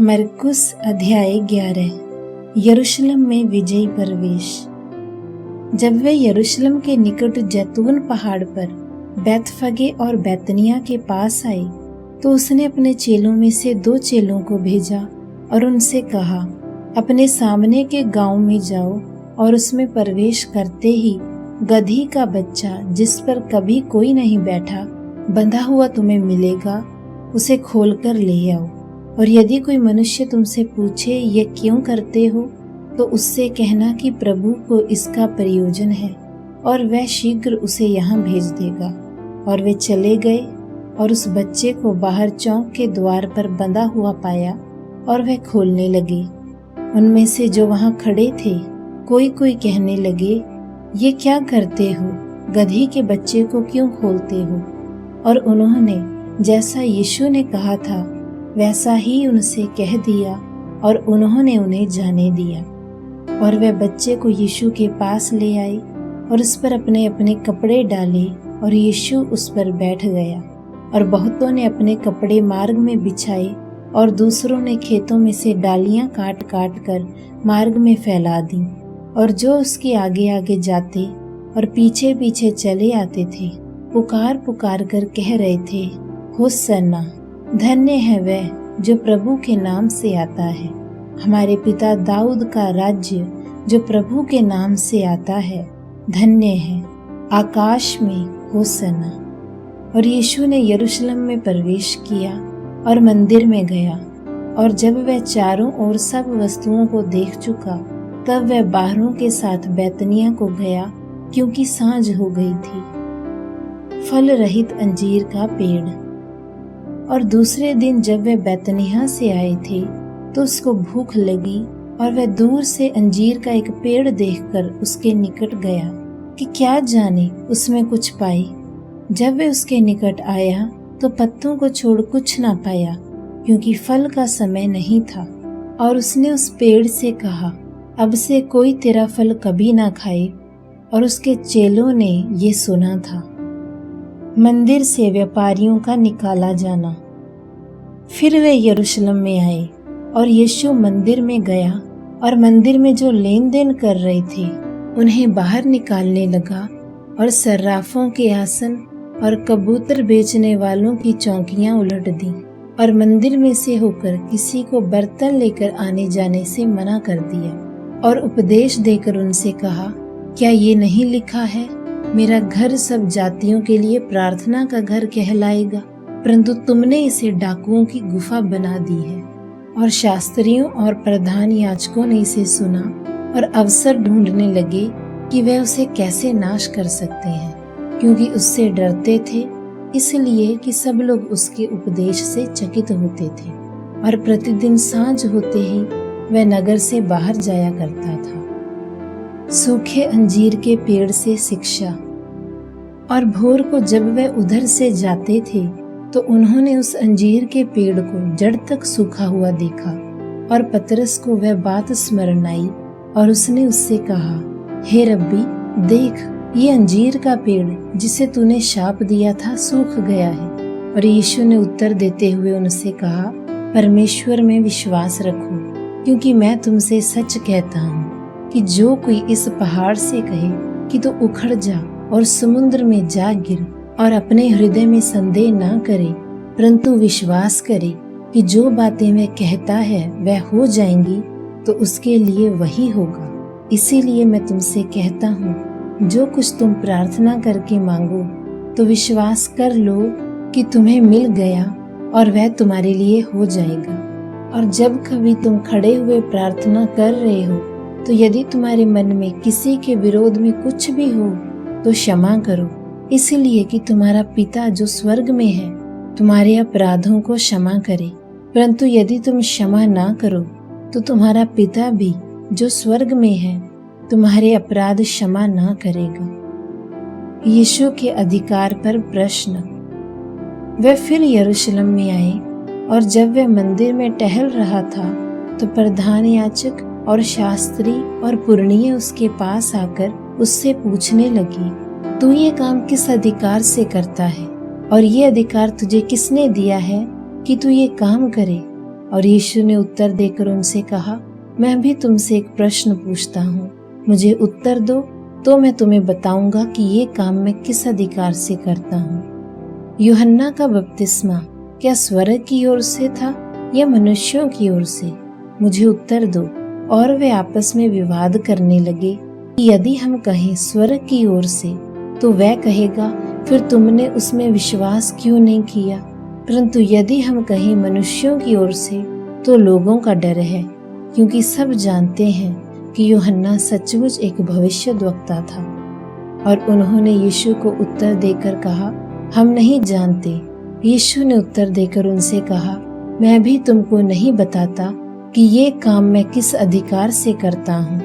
मरकुस अध्याय 11। यरूशलेम में विजयी प्रवेश। जब वे यरूशलेम के निकट जैतून पहाड़ पर बैतफगे और बैतनिया के पास आए तो उसने अपने चेलों में से 2 चेलों को भेजा और उनसे कहा, अपने सामने के गांव में जाओ और उसमें प्रवेश करते ही गधी का बच्चा जिस पर कभी कोई नहीं बैठा बंधा हुआ तुम्हें मिलेगा, उसे खोलकर ले आओ। और यदि कोई मनुष्य तुमसे पूछे ये क्यों करते हो, तो उससे कहना कि प्रभु को इसका प्रयोजन है और वह शीघ्र उसे यहाँ भेज देगा। और वे चले गए और उस बच्चे को बाहर चौक के द्वार पर बंधा हुआ पाया और वह खोलने लगे। उनमें से जो वहाँ खड़े थे कोई कोई कहने लगे, ये क्या करते हो, गधी के बच्चे को क्यों खोलते हो? और उन्होंने जैसा यीशु ने कहा था वैसा ही उनसे कह दिया और उन्होंने उन्हें जाने दिया। और वे बच्चे को यीशु के पास ले आए और उस पर अपने अपने कपड़े डाले और यीशु उस पर बैठ गया। और बहुतों ने अपने कपड़े मार्ग में बिछाए और दूसरों ने खेतों में से डालियां काट काट कर मार्ग में फैला दी। और जो उसके आगे आगे जाते और पीछे पीछे चले आते थे पुकार पुकार कर कह रहे थे, होसन्ना, धन्य है वह जो प्रभु के नाम से आता है, हमारे पिता दाऊद का राज्य जो प्रभु के नाम से आता है, धन्य है, आकाश में होसन्ना। और यीशु ने यरूशलेम में प्रवेश किया और मंदिर में गया। और जब वह चारों ओर सब वस्तुओं को देख चुका तब वह बाहरों के साथ बैतनिया को गया, क्योंकि सांझ हो गई थी। फल रहित अंजीर का पेड़। और दूसरे दिन जब वह बैतनिया से आए थे तो उसको भूख लगी और वह दूर से अंजीर का एक पेड़ देखकर उसके निकट गया कि क्या जाने उसमें कुछ पाए। जब वह उसके निकट आया तो पत्तों को छोड़ कुछ ना पाया, क्योंकि फल का समय नहीं था। और उसने उस पेड़ से कहा, अब से कोई तेरा फल कभी ना खाए। और उसके चेलों ने ये सुना था। मंदिर से व्यापारियों का निकाला जाना। फिर वे यरूशलेम में आए और यीशु मंदिर में गया और मंदिर में जो लेन देन कर रहे थे उन्हें बाहर निकालने लगा और सर्राफों के आसन और कबूतर बेचने वालों की चौकियां उलट दी और मंदिर में से होकर किसी को बर्तन लेकर आने जाने से मना कर दिया। और उपदेश देकर उनसे कहा, क्या ये नहीं लिखा है, मेरा घर सब जातियों के लिए प्रार्थना का घर कहलाएगा, परंतु तुमने इसे डाकुओं की गुफा बना दी है। और शास्त्रियों और प्रधान याजकों ने इसे सुना और अवसर ढूंढने लगे कि वे उसे कैसे नाश कर सकते हैं, क्योंकि उससे डरते थे, इसलिए कि सब लोग उसके उपदेश से चकित होते थे। और प्रतिदिन सांझ होते ही वह नगर से बाहर जाया करता था। सूखे अंजीर के पेड़ से शिक्षा। और भोर को जब वे उधर से जाते थे तो उन्होंने उस अंजीर के पेड़ को जड़ तक सूखा हुआ देखा। और पतरस को वह बात स्मरण आई और उसने उससे कहा, हे रब्बी, देख, ये अंजीर का पेड़ जिसे तूने शाप दिया था सूख गया है। और यीशु ने उत्तर देते हुए उनसे कहा, परमेश्वर में विश्वास रखो, क्योंकि मैं तुमसे सच कहता हूँ कि जो कोई इस पहाड़ से कहे कि तू उखड़ जा और समुद्र में जा गिर और अपने हृदय में संदेह ना करे, परंतु विश्वास करे कि जो बातें वह कहता है वह हो जाएंगी, तो उसके लिए वही होगा। इसीलिए मैं तुमसे कहता हूँ, जो कुछ तुम प्रार्थना करके मांगो तो विश्वास कर लो कि तुम्हें मिल गया और वह तुम्हारे लिए हो जाएगा। और जब कभी तुम खड़े हुए प्रार्थना कर रहे हो तो यदि तुम्हारे मन में किसी के विरोध में कुछ भी हो तो क्षमा करो, इसलिए कि तुम्हारा पिता जो स्वर्ग में है तुम्हारे अपराधों को क्षमा करे। परंतु यदि तुम क्षमा ना करो तो तुम्हारा पिता भी जो स्वर्ग में है तुम्हारे अपराध क्षमा ना करेगा। यीशु के अधिकार पर प्रश्न। वे फिर यरूशलेम में आए और जब वह मंदिर में टहल रहा था तो प्रधान याजक और शास्त्री और पुरनिये उसके पास आकर उससे पूछने लगी, तू ये काम किस अधिकार से करता है और ये अधिकार तुझे किसने दिया है कि तू ये काम करे? और यीशु ने उत्तर देकर उनसे कहा, मैं भी तुमसे एक प्रश्न पूछता हूँ, मुझे उत्तर दो तो मैं तुम्हें बताऊंगा कि ये काम मैं किस अधिकार से करता हूँ। यूहन्ना का बपतिस्मा क्या स्वर्ग की ओर से था या मनुष्यों की ओर से? मुझे उत्तर दो। और वे आपस में विवाद करने लगे कि यदि हम कहें स्वर्ग की ओर से तो वह कहेगा, फिर तुमने उसमें विश्वास क्यों नहीं किया? परंतु यदि हम कहें मनुष्यों की ओर से तो लोगों का डर है, क्योंकि सब जानते हैं कि यूहन्ना सचमुच एक भविष्यद्वक्ता था। और उन्होंने यीशु को उत्तर देकर कहा, हम नहीं जानते। यीशु ने उत्तर देकर उनसे कहा, मैं भी तुमको नहीं बताता कि ये काम मैं किस अधिकार से करता हूँ।